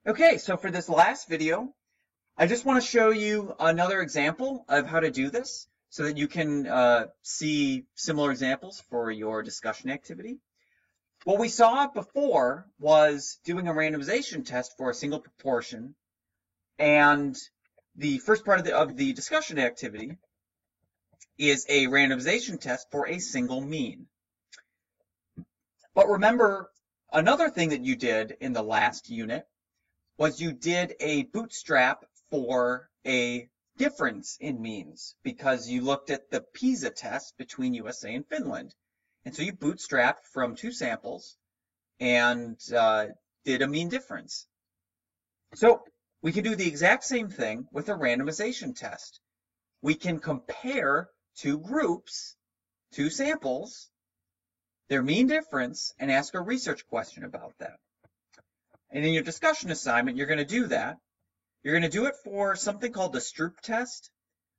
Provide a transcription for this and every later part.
Okay, so for this last video, I just want to show you another example of how to do this so that you can see similar examples for your discussion activity. What we saw before was doing a randomization test for a single proportion, and the first part of the discussion activity is a randomization test for a single mean. But remember, another thing that you did in the last unit was you did a bootstrap for a difference in means because you looked at the PISA test between USA and Finland. And so you bootstrapped from two samples and did a mean difference. So we can do the exact same thing with a randomization test. We can compare two groups, two samples, their mean difference, and ask a research question about that. And in your discussion assignment, you're going to do that. You're going to do it for something called the Stroop test,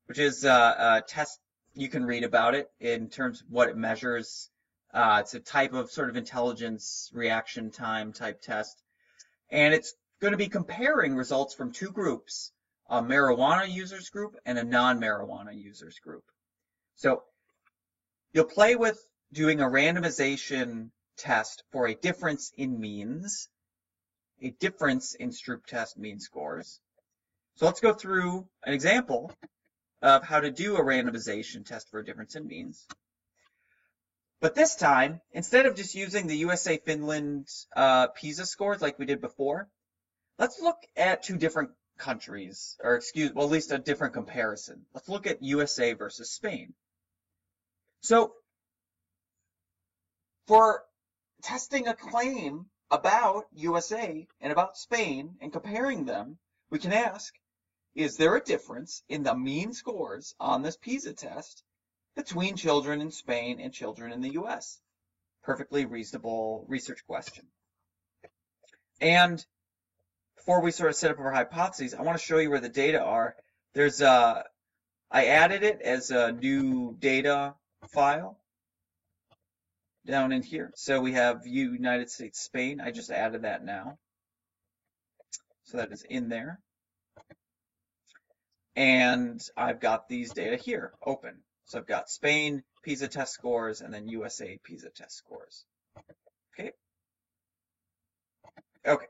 which is a test you can read about it in terms of what it measures. It's a type of sort of intelligence reaction time type test. And it's going to be comparing results from two groups, a marijuana users group and a non-marijuana users group. So you'll play with doing a randomization test for a difference in means, a difference in Stroop test mean scores. So let's go through an example of how to do a randomization test for a difference in means. But this time, instead of just using the USA-Finland PISA scores like we did before, let's look at two different countries, or at least a different comparison. Let's look at USA versus Spain. So for testing a claim about USA and about Spain and comparing them, we can ask, is there a difference in the mean scores on this PISA test between children in Spain and children in the US? Perfectly reasonable research question. And before we sort of set up our hypotheses, I want to show you where the data are. I added it as a new data file down in here. So we have United States, Spain. I just added that now. So that is in there. And I've got these data here open. So I've got Spain PISA test scores and then USA PISA test scores. Okay. Okay.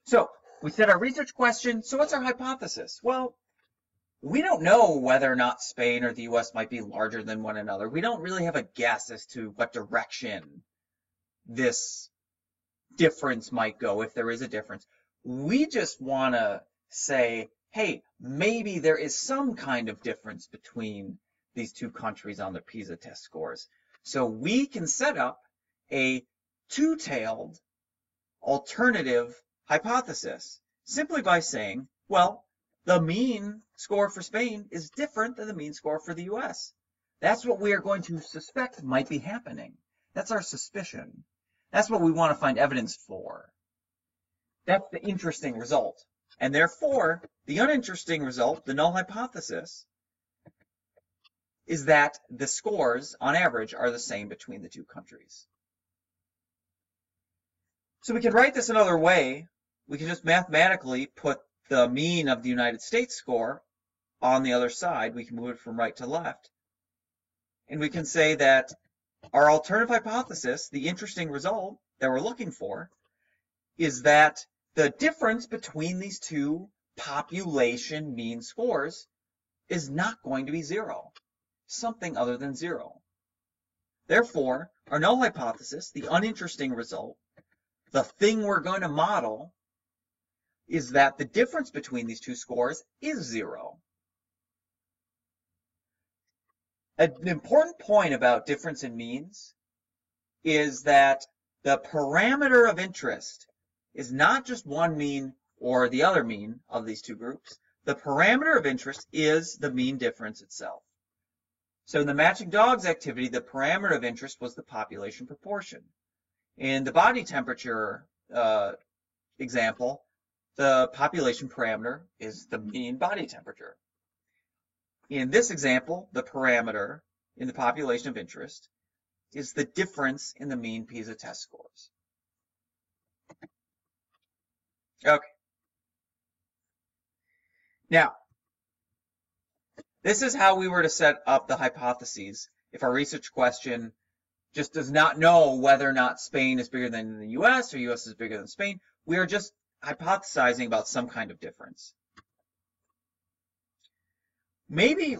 So we set our research question. So what's our hypothesis? Well, we don't know whether or not Spain or the US might be larger than one another. We don't really have a guess as to what direction this difference might go, if there is a difference. We just want to say, hey, maybe there is some kind of difference between these two countries on their PISA test scores. So we can set up a two-tailed alternative hypothesis simply by saying, well, the mean score for Spain is different than the mean score for the US. That's what we are going to suspect might be happening. That's our suspicion. That's what we want to find evidence for. That's the interesting result. And therefore, the uninteresting result, the null hypothesis, is that the scores, on average, are the same between the two countries. So we can write this another way. We can just mathematically put the mean of the United States score on the other side. We can move it from right to left. And we can say that our alternative hypothesis, the interesting result that we're looking for, is that the difference between these two population mean scores is not going to be zero, something other than zero. Therefore, our null hypothesis, the uninteresting result, the thing we're going to model, is that the difference between these two scores is zero. An important point about difference in means is that the parameter of interest is not just one mean or the other mean of these two groups. The parameter of interest is the mean difference itself. So in the matching dogs activity, the parameter of interest was the population proportion. In the body temperature example, the population parameter is the mean body temperature. In this example, the parameter in the population of interest is the difference in the mean PISA test scores. Okay. Now, this is how we were to set up the hypotheses if our research question just does not know whether or not Spain is bigger than the US or US is bigger than Spain. We are just hypothesizing about some kind of difference. Maybe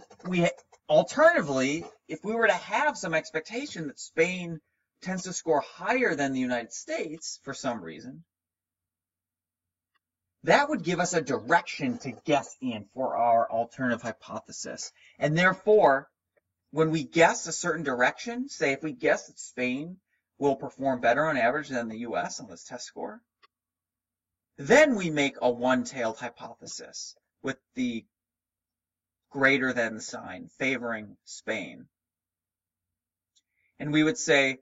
alternatively, if we were to have some expectation that Spain tends to score higher than the United States for some reason, that would give us a direction to guess in for our alternative hypothesis. And therefore, when we guess a certain direction, say if we guess that Spain will perform better on average than the US on this test score, then we make a one-tailed hypothesis with the greater than sign favoring Spain. And we would say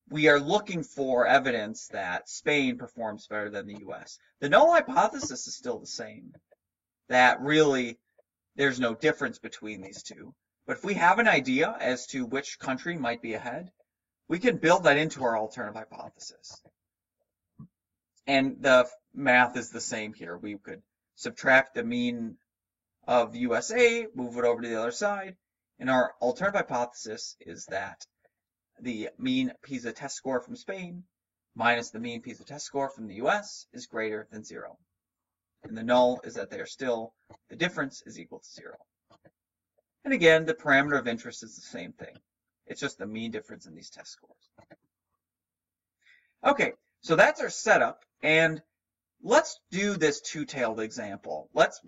we are looking for evidence that Spain performs better than the US. The null hypothesis is still the same, that really there's no difference between these two. But if we have an idea as to which country might be ahead, we can build that into our alternative hypothesis. And the math is the same here. We could subtract the mean of USA, move it over to the other side, and our alternative hypothesis is that the mean PISA test score from Spain minus the mean PISA test score from the US is greater than 0. And the null is that the difference is equal to 0. And again, the parameter of interest is the same thing. It's just the mean difference in these test scores. Okay, so that's our setup, and let's do this two-tailed example. Let's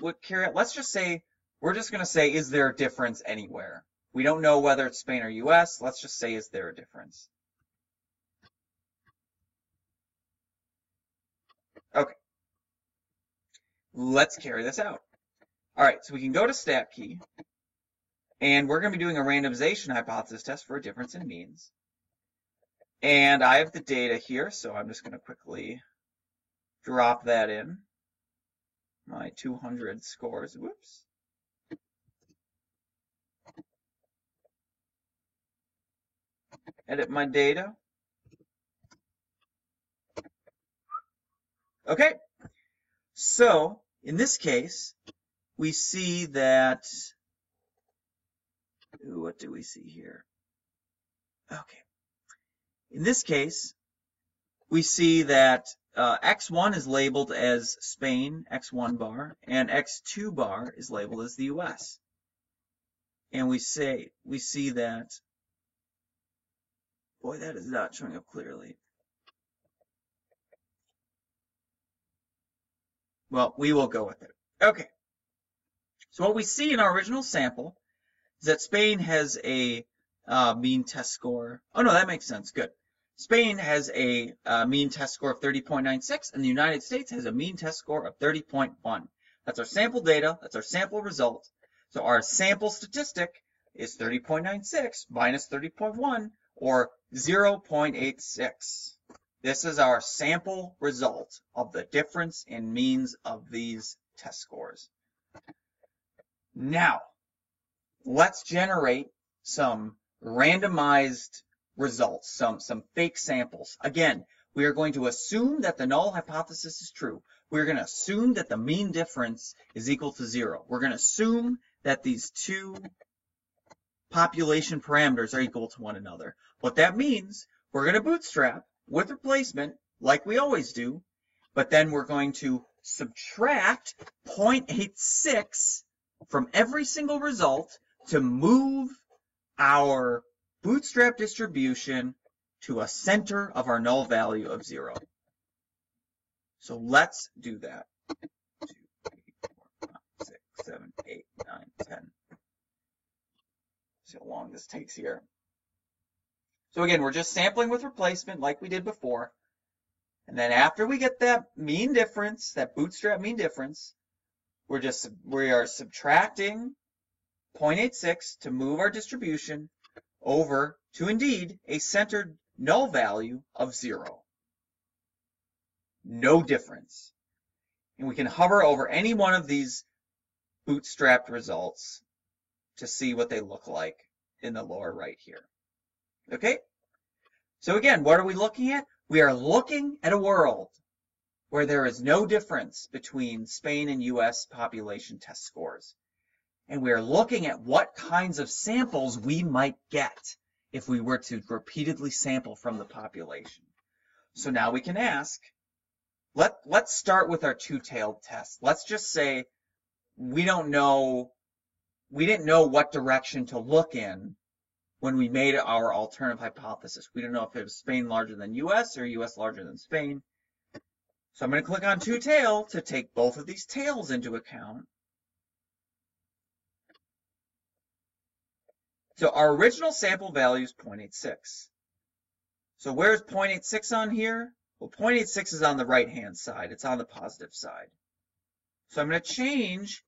just say, we're just going to say, is there a difference anywhere? We don't know whether it's Spain or US. Let's just say, is there a difference? Okay. Let's carry this out. All right, so we can go to StatKey, and we're going to be doing a randomization hypothesis test for a difference in means. And I have the data here, so I'm just going to quickly drop that in. My 200 scores. Whoops. Edit my data. Okay, so in this case, we see that, what do we see here? Okay, in this case, we see that X1 is labeled as Spain, X1 bar, and X2 bar is labeled as the US. And we see that, boy, that is not showing up clearly. Well, we will go with it. Okay. So what we see in our original sample is that Spain has a mean test score. Oh, no, that makes sense. Good. Spain has a mean test score of 30.96, and the United States has a mean test score of 30.1. That's our sample data. That's our sample result. So our sample statistic is 30.96 minus 30.1, or 0.86. This is our sample result of the difference in means of these test scores. Now, let's generate some randomized results, some fake samples. Again, we are going to assume that the null hypothesis is true. We're going to assume that the mean difference is equal to 0. We're going to assume that these two population parameters are equal to one another. What that means, we're going to bootstrap with replacement, like we always do, but then we're going to subtract 0.86 from every single result to move our bootstrap distribution to a center of our null value of 0. So let's do that. 2, 3, 4, 5, 6, 7, 8, 9, 10. See how long this takes here. So again, we're just sampling with replacement like we did before. And then after we get that mean difference, that bootstrap mean difference, we are subtracting 0.86 to move our distribution over to indeed a centered null value of 0. No difference. And we can hover over any one of these bootstrapped results to see what they look like in the lower right here. Okay? So again, what are we looking at? We are looking at a world where there is no difference between Spain and US population test scores. And we're looking at what kinds of samples we might get if we were to repeatedly sample from the population. So now we can ask, let's start with our two-tailed test. Let's just say we didn't know what direction to look in when we made our alternative hypothesis. We didn't know if it was Spain larger than US or US larger than Spain. So I'm going to click on two-tail to take both of these tails into account. So our original sample value is 0.86. So where's 0.86 on here? Well, 0.86 is on the right-hand side. It's on the positive side. So I'm going to change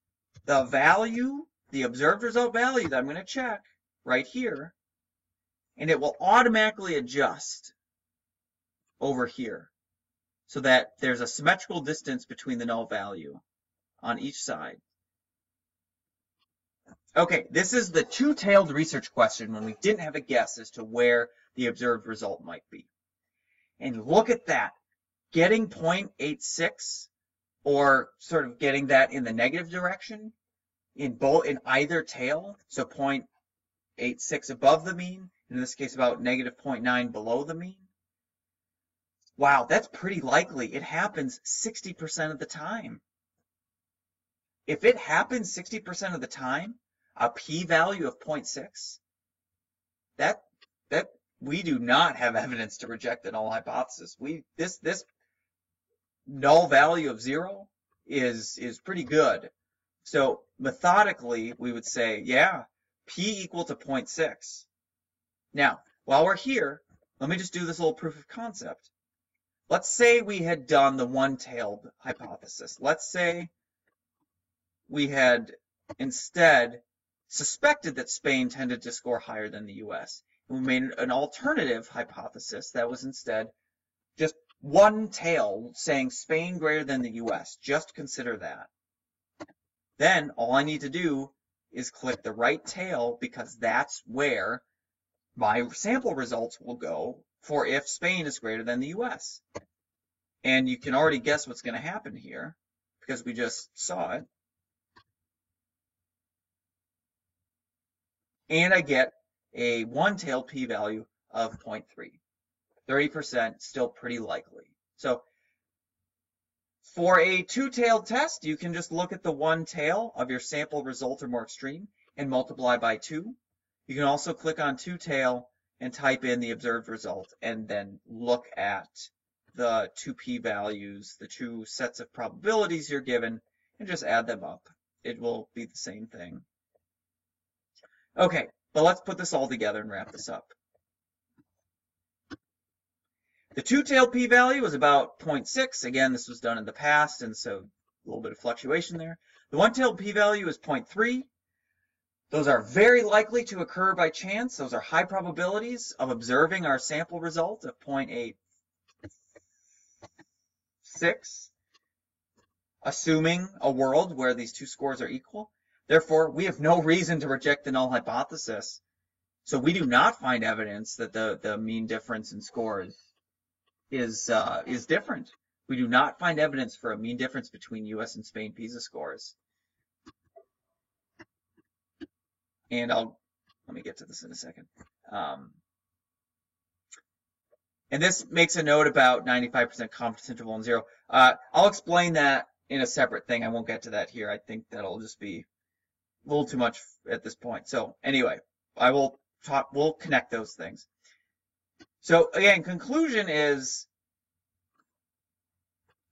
the value, the observed result value that I'm going to check right here, and it will automatically adjust over here so that there's a symmetrical distance between the null value on each side. Okay, this is the two-tailed research question when we didn't have a guess as to where the observed result might be. And look at that, getting 0.86 or sort of getting that in the negative direction in either tail, so 0.86 above the mean, in this case about negative 0.9 below the mean. Wow, that's pretty likely. It happens 60% of the time. If it happens 60% of the time, a p-value of 0.6, that we do not have evidence to reject the null hypothesis. This null value of 0 is pretty good. So methodically, we would say, yeah, p equal to 0.6. Now, while we're here, let me just do this little proof of concept. Let's say we had done the one-tailed hypothesis. Let's say we had instead suspected that Spain tended to score higher than the US. And we made an alternative hypothesis that was instead just one tail saying Spain greater than the US. Just consider that. Then all I need to do is click the right tail because that's where my sample results will go for if Spain is greater than the US. And you can already guess what's going to happen here because we just saw it. And I get a one-tailed p-value of 0.3. 30% still pretty likely. So for a two-tailed test, you can just look at the one tail of your sample result or more extreme and multiply by 2. You can also click on two-tail and type in the observed result and then look at the two p-values, the two sets of probabilities you're given, and just add them up. It will be the same thing. Okay, but let's put this all together and wrap this up. The two-tailed p-value was about 0.6. Again, this was done in the past, and so a little bit of fluctuation there. The one-tailed p-value is 0.3. Those are very likely to occur by chance. Those are high probabilities of observing our sample result of 0.86, assuming a world where these two scores are equal. Therefore, we have no reason to reject the null hypothesis. So we do not find evidence that the mean difference in scores is different. We do not find evidence for a mean difference between US and Spain PISA scores. And let me get to this in a second. And this makes a note about 95% confidence interval and 0. I'll explain that in a separate thing. I won't get to that here. I think that'll just be a little too much at this point. So anyway, we'll connect those things. So again, conclusion is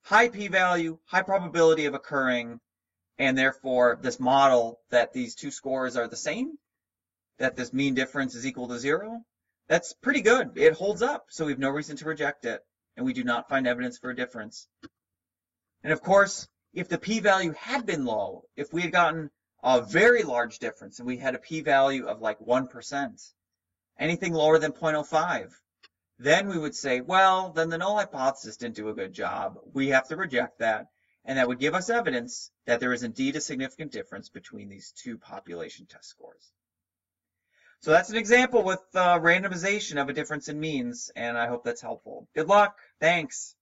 high p-value, high probability of occurring, and therefore this model that these two scores are the same, that this mean difference is equal to 0, that's pretty good. It holds up, so we have no reason to reject it, and we do not find evidence for a difference. And of course, if the p-value had been low, if we had gotten a very large difference and we had a p-value of like 1%, anything lower than 0.05, then we would say, well, then the null hypothesis didn't do a good job. We have to reject that, and that would give us evidence that there is indeed a significant difference between these two population test scores. So that's an example with randomization of a difference in means, and I hope that's helpful. Good luck. Thanks.